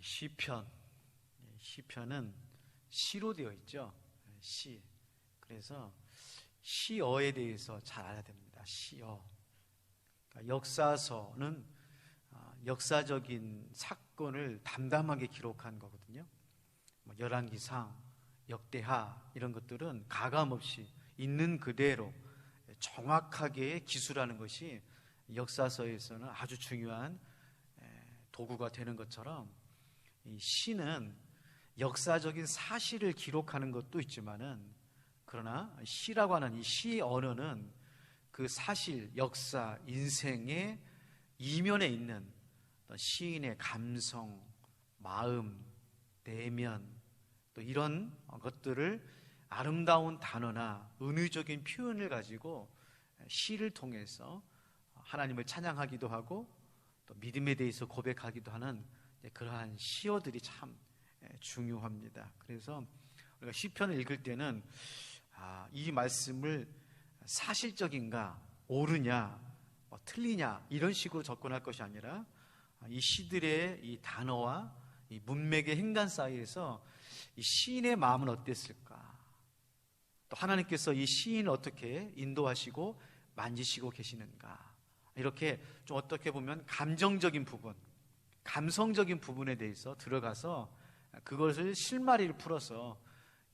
시편은 시로 되어 있죠. 시. 그래서 시어에 대해서 잘 알아야 됩니다. 시어. 그러니까 역사서는 역사적인 사건을 담담하게 기록한 거거든요. 열왕기상, 역대하 이런 것들은 가감없이 있는 그대로 정확하게 기술하는 것이 역사서에서는 아주 중요한 도구가 되는 것처럼, 이 시는 역사적인 사실을 기록하는 것도 있지만은, 그러나 시라고 하는 이 시 언어는 그 사실, 역사, 인생의 이면에 있는 시인의 감성, 마음, 내면, 또 이런 것들을 아름다운 단어나 은유적인 표현을 가지고 시를 통해서 하나님을 찬양하기도 하고 또 믿음에 대해서 고백하기도 하는 그러한 시어들이 참 중요합니다. 그래서 우리가 시편을 읽을 때는 이 말씀을 사실적인가, 옳으냐, 틀리냐 이런 식으로 접근할 것이 아니라 이 시들의 이 단어와 이 문맥의 행간 사이에서 이 시인의 마음은 어땠을까, 또 하나님께서 이 시인을 어떻게 인도하시고 만지시고 계시는가, 이렇게 좀 어떻게 보면 감정적인 부분, 감성적인 부분에 대해서 들어가서 그것을 실마리를 풀어서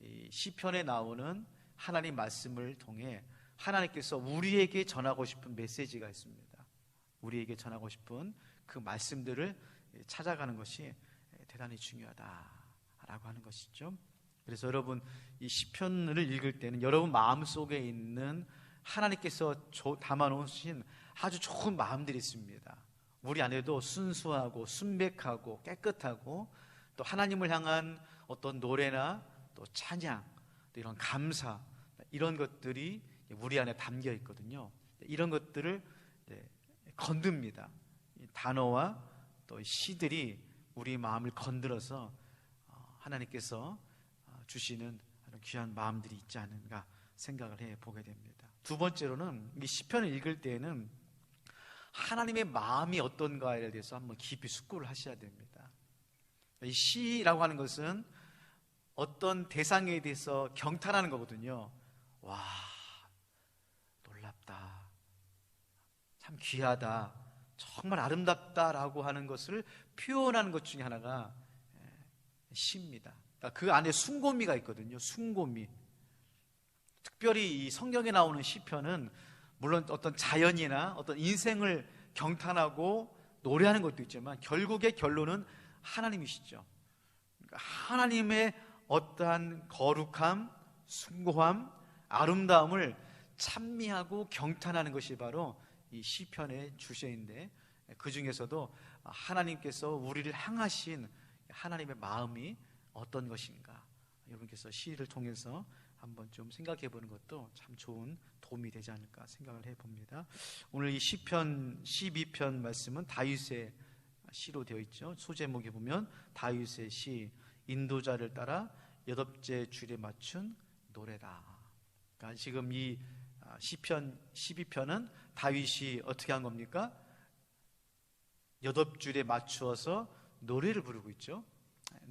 이 시편에 나오는 하나님 말씀을 통해 하나님께서 우리에게 전하고 싶은 메시지가 있습니다. 우리에게 전하고 싶은 그 말씀들을 찾아가는 것이 대단히 중요하다라고 하는 것이죠. 그래서 여러분, 이 시편을 읽을 때는 여러분 마음속에 있는 하나님께서 담아놓으신 아주 좋은 마음들이 있습니다. 우리 안에도 순수하고 순백하고 깨끗하고 또 하나님을 향한 어떤 노래나 또 찬양, 또 이런 감사, 이런 것들이 우리 안에 담겨 있거든요. 이런 것들을 건듭니다. 단어와 또 시들이 우리 마음을 건드려서 하나님께서 주시는 귀한 마음들이 있지 않은가 생각을 해보게 됩니다. 두 번째로는 이 시편을 읽을 때에는 하나님의 마음이 어떤가에 대해서 한번 깊이 숙고를 하셔야 됩니다. 이 시라고 하는 것은 어떤 대상에 대해서 경탄하는 거거든요. 와, 놀랍다, 참 귀하다, 정말 아름답다라고 하는 것을 표현하는 것 중에 하나가 시입니다. 그러니까 그 안에 숭고미가 있거든요. 숭고미. 특별히 이 성경에 나오는 시편은 물론 어떤 자연이나 어떤 인생을 경탄하고 노래하는 것도 있지만 결국의 결론은 하나님이시죠. 그러니까 하나님의 어떠한 거룩함, 숭고함, 아름다움을 찬미하고 경탄하는 것이 바로 이 시편의 주제인데, 그 중에서도 하나님께서 우리를 향하신 하나님의 마음이 어떤 것인가, 여러분께서 시를 통해서 한번 좀 생각해 보는 것도 참 좋은 도움이 되지 않을까 생각을 해봅니다. 오늘 이 시편 12편 말씀은 다윗의 시로 되어 있죠. 소제목에 보면 다윗의 시, 인도자를 따라 여덟째 줄에 맞춘 노래다. 그러니까 지금 이 시편 12편은 다윗이 어떻게 한 겁니까? 여덟 줄에 맞추어서 노래를 부르고 있죠.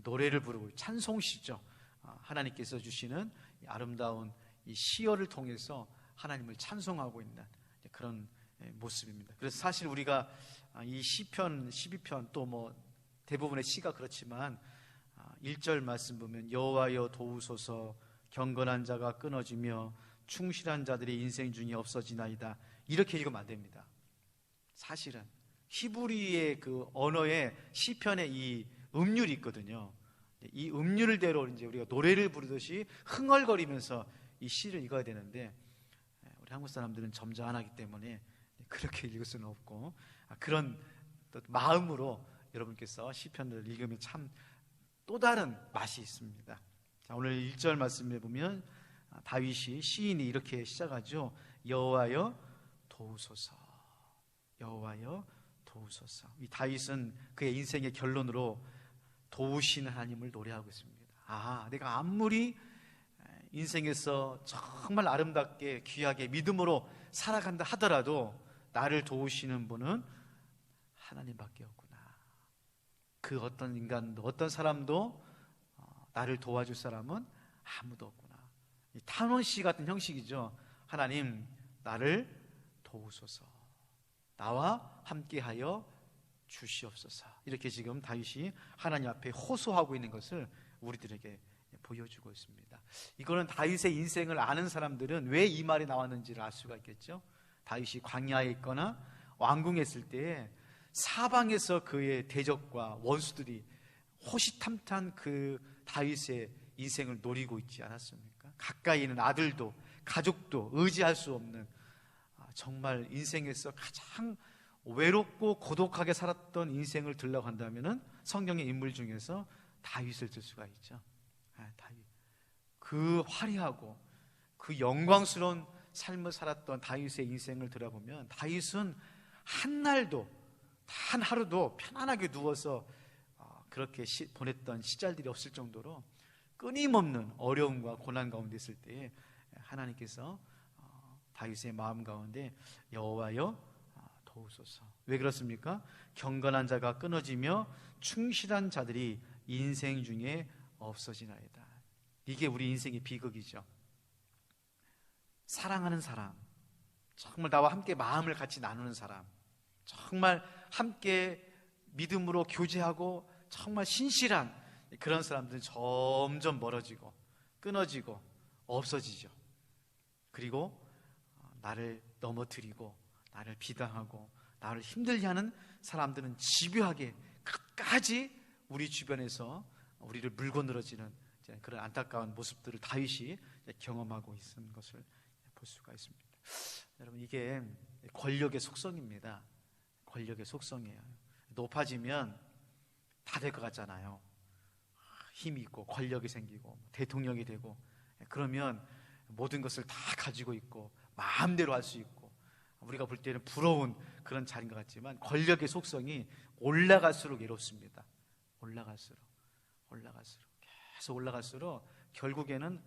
노래를 부르고 찬송시죠. 하나님께서 주시는 아름다운 이 시어를 통해서 하나님을 찬송하고 있는 그런 모습입니다. 그래서 사실 우리가 이 시편 12편 또 뭐 대부분의 시가 그렇지만 1절 말씀 보면 여호와여 도우소서, 경건한 자가 끊어지며 충실한 자들의 인생 중에 없어지나이다, 이렇게 읽으면 안 됩니다. 사실은 히브리의 그 언어의 시편의 이 음률이 있거든요. 이 음률대로 이제 우리가 노래를 부르듯이 흥얼거리면서 이 시를 읽어야 되는데, 우리 한국 사람들은 점잖하기 때문에 그렇게 읽을 수는 없고, 그런 마음으로 여러분께서 시편을 읽으면 참 또 다른 맛이 있습니다. 자, 오늘 1절 말씀에 보면 다윗이, 시인이 이렇게 시작하죠. 여호와여 도우소서, 여호와여 도우소서. 이 다윗은 그의 인생의 결론으로 도우시는 하나님을 노래하고 있습니다. 내가 아무리 인생에서 정말 아름답게 귀하게 믿음으로 살아간다 하더라도 나를 도우시는 분은 하나님밖에 없구나. 그 그 어떤 인간도, 어떤 사람도 나를 도와줄 사람은 아무도 없구나. 이 탄원시 같은 형식이죠. 하나님, 나를 도우소서. 나와 함께하여 주시옵소서. 이렇게 지금 다윗이 하나님 앞에 호소하고 있는 것을 우리들에게 보여주고 있습니다. 이거는 다윗의 인생을 아는 사람들은 왜 이 말이 나왔는지를 알 수가 있겠죠. 다윗이 광야에 있거나 왕궁에 있을 때 사방에서 그의 대적과 원수들이 호시탐탐 그 다윗의 인생을 노리고 있지 않았습니까? 가까이 있는 아들도 가족도 의지할 수 없는, 정말 인생에서 가장 외롭고 고독하게 살았던 인생을 들라고 한다면 성경의 인물 중에서 다윗을 들 수가 있죠. 다윗. 그 화려하고 그 영광스러운 삶을 살았던 다윗의 인생을 들어보면 다윗은 한날도, 단 하루도 편안하게 누워서 그렇게 보냈던 시절들이 없을 정도로 끊임없는 어려움과 고난 가운데 있을 때에 하나님께서 다윗의 마음 가운데 여호와여 도우소서. 왜 그렇습니까? 경건한 자가 끊어지며 충실한 자들이 인생 중에 없어지나이다. 이게 우리 인생의 비극이죠. 사랑하는 사람, 정말 나와 함께 마음을 같이 나누는 사람, 정말 함께 믿음으로 교제하고 정말 신실한 그런 사람들은 점점 멀어지고 끊어지고 없어지죠. 그리고 나를 넘어뜨리고 나를 비방하고 나를 힘들게 하는 사람들은 집요하게 끝까지 우리 주변에서 우리를 물고 늘어지는 그런 안타까운 모습들을 다윗이 경험하고 있는 것을 볼 수가 있습니다. 여러분, 이게 권력의 속성입니다. 권력의 속성이에요. 높아지면 다 될 것 같잖아요. 힘이 있고 권력이 생기고 대통령이 되고, 그러면 모든 것을 다 가지고 있고 마음대로 할 수 있고 우리가 볼 때는 부러운 그런 자리인 것 같지만, 권력의 속성이 올라갈수록 외롭습니다. 올라갈수록 계속 올라갈수록 결국에는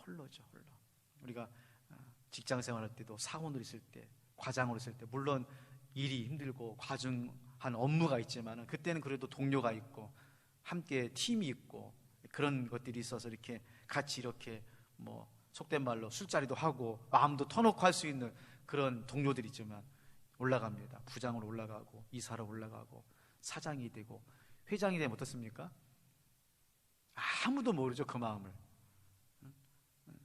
홀로죠. 우리가 직장 생활할 때도 사원으로 있을 때, 과장으로 있을 때 물론 일이 힘들고 과중한 업무가 있지만 그때는 그래도 동료가 있고 함께 팀이 있고 그런 것들이 있어서 이렇게 같이 이렇게 속된 말로 술자리도 하고 마음도 터놓고 할 수 있는 그런 동료들이 있지만, 올라갑니다. 부장으로 올라가고 이사로 올라가고 사장이 되고 회장이 되면 어떻습니까? 아무도 모르죠, 그 마음을.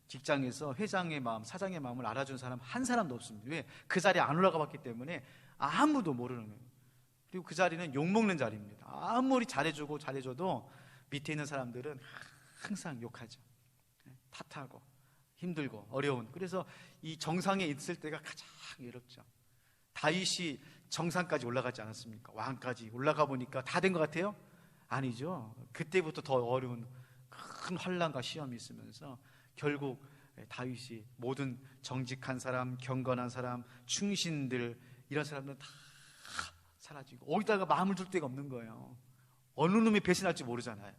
직장에서 회장의 마음, 사장의 마음을 알아준 사람 한 사람도 없습니다. 왜? 그 자리에 안 올라가 봤기 때문에 아무도 모르는 거예요. 그리고 그 자리는 욕먹는 자리입니다. 아무리 잘해줘도 밑에 있는 사람들은 항상 욕하죠. 탓하고 힘들고 어려운. 그래서 이 정상에 있을 때가 가장 외롭죠. 다윗이 정상까지 올라가지 않았습니까? 왕까지 올라가 보니까 다 된 것 같아요? 아니죠. 그때부터 더 어려운 큰 환난과 시험이 있으면서 결국 다윗이 모든 정직한 사람, 경건한 사람, 충신들, 이런 사람들은 다 사라지고 어디다가 마음을 둘 데가 없는 거예요. 어느 놈이 배신할지 모르잖아요.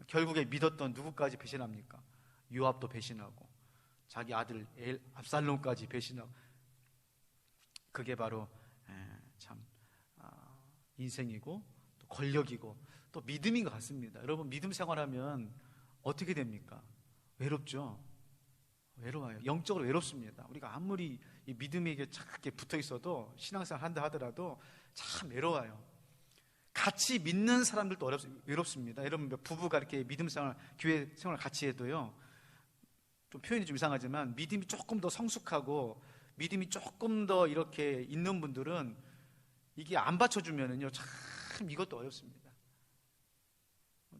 결국에 믿었던 누구까지 배신합니까? 요압도 배신하고 자기 아들 압살롬까지 배신하고. 그게 바로 참 인생이고 또 권력이고 또 믿음인 것 같습니다. 여러분, 믿음 생활하면 어떻게 됩니까? 외롭죠. 외로워요. 영적으로 외롭습니다. 우리가 아무리 이 믿음에게 착하게 붙어 있어도, 신앙생활 한다 하더라도 참 외로워요. 같이 믿는 사람들도 외롭습니다. 여러분, 부부가 이렇게 믿음 생활, 교회 생활 같이 해도요, 좀 표현이 좀 이상하지만 믿음이 조금 더 성숙하고 믿음이 조금 더 이렇게 있는 분들은 이게 안 받쳐주면은요, 참 이것도 어렵습니다.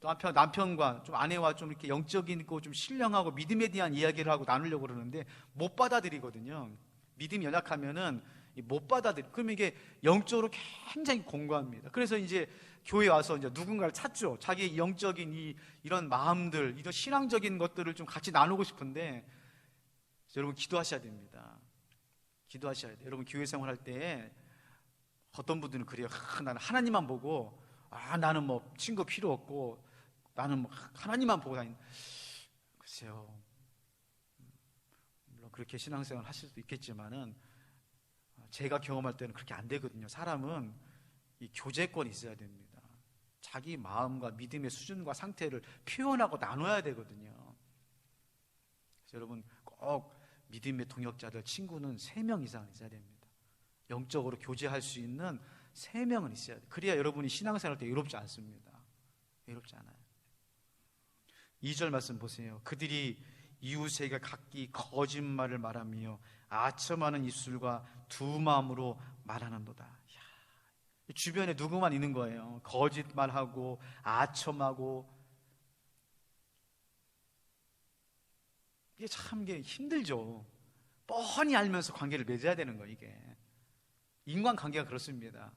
또 남편과 좀 아내와 좀 이렇게 영적인 거 좀 신령하고 믿음에 대한 이야기를 하고 나누려고 그러는데 못 받아들이거든요. 믿음이 연약하면은 못 받아들이. 그러면 이게 영적으로 굉장히 공고합니다. 그래서 이제 교회 와서 이제 누군가를 찾죠. 자기 영적인 이런 마음들, 이런 신앙적인 것들을 좀 같이 나누고 싶은데, 여러분 기도하셔야 됩니다. 기도하셔야 돼요. 여러분 교회 생활할 때 어떤 분들은 그래요. 나는 하나님만 보고, 나는 뭐 친구 필요 없고 나는 뭐 하나님만 보고 다니는. 글쎄요, 물론 그렇게 신앙생활 하실 수도 있겠지만은 제가 경험할 때는 그렇게 안 되거든요. 사람은 이 교제권이 있어야 됩니다. 자기 마음과 믿음의 수준과 상태를 표현하고 나눠야 되거든요. 그래서 여러분 꼭 믿음의 동역자들, 친구는 3명 이상 있어야 됩니다. 영적으로 교제할 수 있는 3명은 있어야 돼요. 그래야 여러분이 신앙생활 때 외롭지 않습니다. 외롭지 않아요. 2절 말씀 보세요. 그들이 이웃에게 각기 거짓말을 말하며 아첨하는 입술과 두 마음으로 말하는도다. 이야, 주변에 누구만 있는 거예요. 거짓말하고 아첨하고. 이게 참 힘들죠. 뻔히 알면서 관계를 맺어야 되는 거예요. 이게 인간관계가 그렇습니다.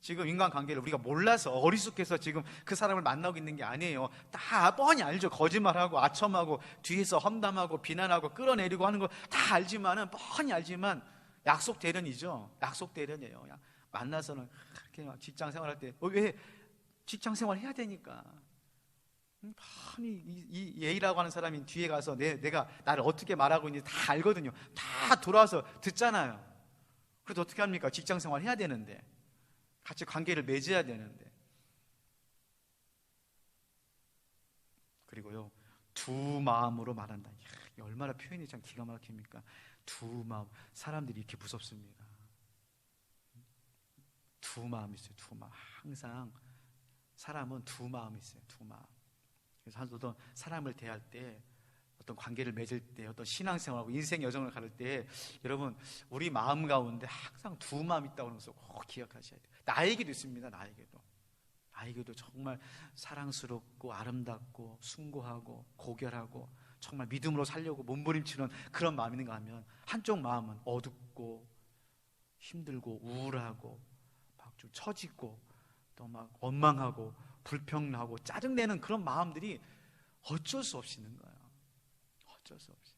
지금 인간관계를 우리가 몰라서 어리숙해서 지금 그 사람을 만나고 있는 게 아니에요. 다 뻔히 알죠. 거짓말하고 아첨하고 뒤에서 험담하고 비난하고 끌어내리고 하는 거 다 알지만은, 뻔히 알지만 약속 대련이죠. 약속 대련이에요. 만나서는 그렇게 막 직장 생활할 때 왜 직장 생활 해야 되니까 뻔히 이 A라고 하는 사람이 뒤에 가서 내가 나를 어떻게 말하고 있는지 다 알거든요. 다 돌아와서 듣잖아요. 그래도 어떻게 합니까? 직장 생활 해야 되는데, 같이 관계를 맺어야 되는데. 그리고요, 두 마음으로 말한다. 이야, 얼마나 표현이 참 기가 막힙니까? 두 마음. 사람들이 이렇게 무섭습니다. 두 마음이 있어요. 두 마음. 항상 사람은 두 마음이 있어요. 두 마음. 그래서 어떤 사람을 대할 때, 어떤 관계를 맺을 때, 어떤 신앙생활하고 인생 여정을 가를 때, 여러분 우리 마음 가운데 항상 두 마음 있다고 하는 것을 꼭 기억하셔야 돼요. 나에게도 있습니다. 나에게도 정말 사랑스럽고 아름답고 숭고하고 고결하고 정말 믿음으로 살려고 몸부림치는 그런 마음이 있는가 하면, 한쪽 마음은 어둡고 힘들고 우울하고 막 좀 처지고 또 막 원망하고 불평나고 짜증내는 그런 마음들이 어쩔 수 없이 있는 거예요. 어쩔 수 없이.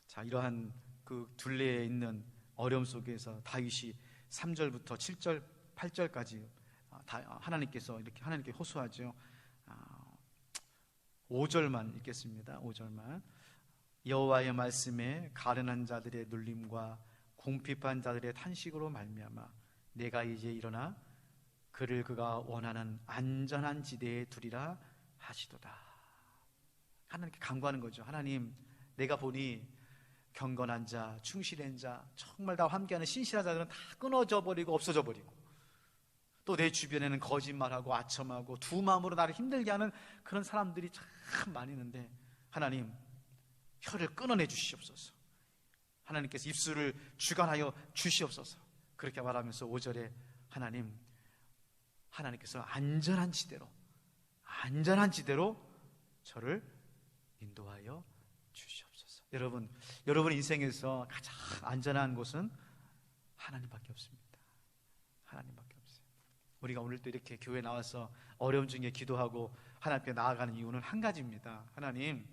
자, 이러한 그 둘레에 있는 어려움 속에서 다윗이 3절부터 7절, 8절까지 하나님께서 이렇게 하나님께 호소하죠. 5절만 읽겠습니다. 5절만. 여호와의 말씀에 가련한 자들의 눌림과 궁핍한 자들의 탄식으로 말미암아 내가 이제 일어나 그를 그가 원하는 안전한 지대에 두리라 하시도다. 하나님께 간구하는 거죠. 하나님, 내가 보니 경건한 자, 충실한 자, 정말 다 함께하는 신실한 자들은 다 끊어져 버리고 없어져 버리고, 또 내 주변에는 거짓말하고 아첨하고 두 마음으로 나를 힘들게 하는 그런 사람들이 참 많이 있는데, 하나님 혀를 끊어내 주시옵소서. 하나님께서 입술을 주관하여 주시옵소서. 그렇게 말하면서 5절에 하나님께서 안전한 지대로 저를 인도하여 주시옵소서. 여러분 인생에서 가장 안전한 곳은 하나님밖에 없습니다. 하나님밖에 없어요. 우리가 오늘 또 이렇게 교회 나와서 어려움 중에 기도하고 하나님께 나아가는 이유는 한 가지입니다. 하나님,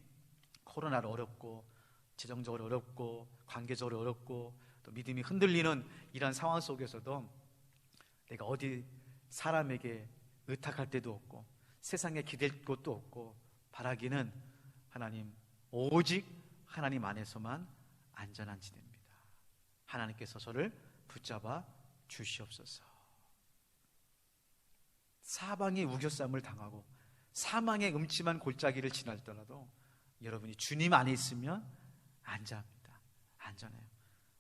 코로나로 어렵고 재정적으로 어렵고 관계적으로 어렵고 또 믿음이 흔들리는 이런 상황 속에서도 내가 어디 사람에게 의탁할 때도 없고 세상에 기댈 곳도 없고 바라기는 하나님, 오직 하나님 안에서만 안전한 지대입니다. 하나님께서 저를 붙잡아 주시옵소서. 사방의 우겨쌈을 당하고 사망의 음침한 골짜기를 지날더라도 여러분이 주님 안에 있으면 안전합니다. 안전해요.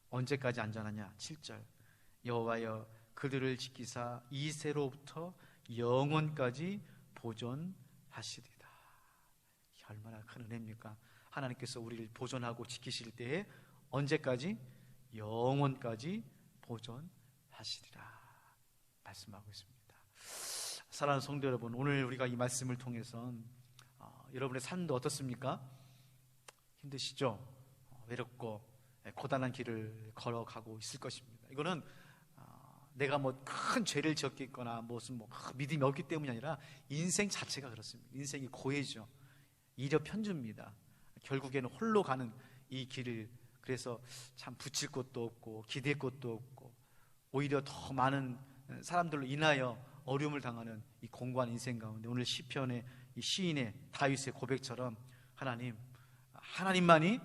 언제까지 안전하냐? 7절. 여호와여 그들을 지키사 이새로부터 영원까지 보존하시리다. 얼마나 큰 은혜입니까? 하나님께서 우리를 보존하고 지키실 때에 언제까지? 영원까지 보존하시리라 말씀하고 있습니다. 사랑하는 성도 여러분, 오늘 우리가 이 말씀을 통해서 여러분의 삶도 어떻습니까? 힘드시죠? 외롭고 고단한 길을 걸어가고 있을 것입니다. 이거는 내가 뭐 큰 죄를 지었겠거나 무슨 믿음이 없기 때문이 아니라 인생 자체가 그렇습니다. 인생이 고해죠. 이력편주입니다. 결국에는 홀로 가는 이 길을, 그래서 참 붙일 곳도 없고 기댈 곳도 없고 오히려 더 많은 사람들로 인하여 어려움을 당하는 이 공고한 인생 가운데 오늘 시편의 이 시인의 다윗의 고백처럼 하나님만이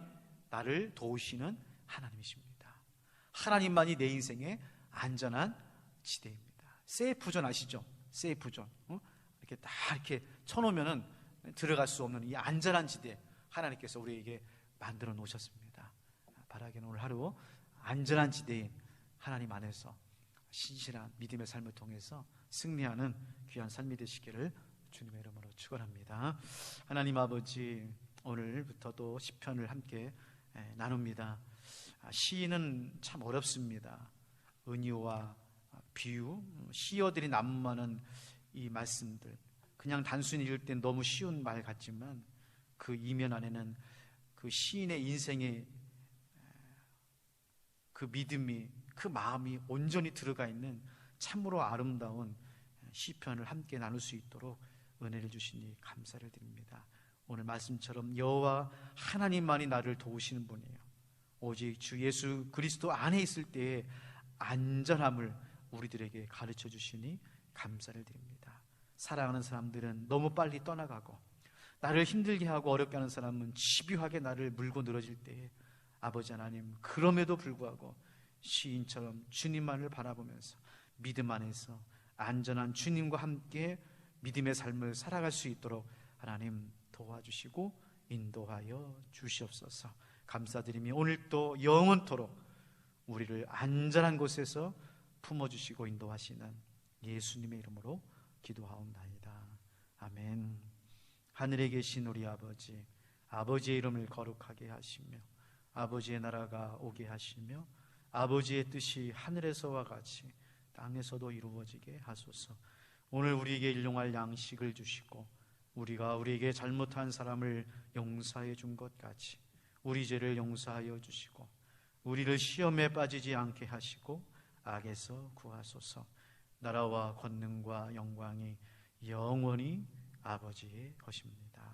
나를 도우시는 하나님이십니다. 하나님만이 내 인생의 안전한 지대입니다. 세이프존 아시죠? 세이프존. 이렇게 다 이렇게 쳐놓으면은 들어갈 수 없는 이 안전한 지대, 하나님께서 우리에게 만들어 놓으셨습니다. 바라기는 오늘 하루 안전한 지대인 하나님 안에서 신실한 믿음의 삶을 통해서 승리하는 귀한 삶이 되시기를 주님의 이름으로 축원합니다. 하나님 아버지, 오늘부터도 시편을 함께 나눕니다. 시인은 참 어렵습니다. 은유와 비유, 시어들이 난무하는 이 말씀들, 그냥 단순히 읽을 땐 너무 쉬운 말 같지만 그 이면 안에는 그 시인의 인생의 그 믿음이, 그 마음이 온전히 들어가 있는 참으로 아름다운 시편을 함께 나눌 수 있도록 은혜를 주시니 감사를 드립니다. 오늘 말씀처럼 여호와 하나님만이 나를 도우시는 분이에요. 오직 주 예수 그리스도 안에 있을 때의 안전함을 우리들에게 가르쳐 주시니 감사를 드립니다. 사랑하는 사람들은 너무 빨리 떠나가고, 나를 힘들게 하고 어렵게 하는 사람은 집요하게 나를 물고 늘어질 때에 아버지 하나님, 그럼에도 불구하고 시인처럼 주님만을 바라보면서 믿음 안에서 안전한 주님과 함께 믿음의 삶을 살아갈 수 있도록 하나님 도와주시고 인도하여 주시옵소서. 감사드리며 오늘도 영원토록 우리를 안전한 곳에서 품어주시고 인도하시는 예수님의 이름으로 기도하옵나이다. 아멘. 하늘에 계신 우리 아버지, 아버지의 이름을 거룩하게 하시며 아버지의 나라가 오게 하시며 아버지의 뜻이 하늘에서와 같이 땅에서도 이루어지게 하소서. 오늘 우리에게 일용할 양식을 주시고 우리가 우리에게 잘못한 사람을 용서해 준 것 같이 우리 죄를 용서하여 주시고 우리를 시험에 빠지지 않게 하시고 악에서 구하소서. 나라와 권능과 영광이 영원히 아버지의 것입니다.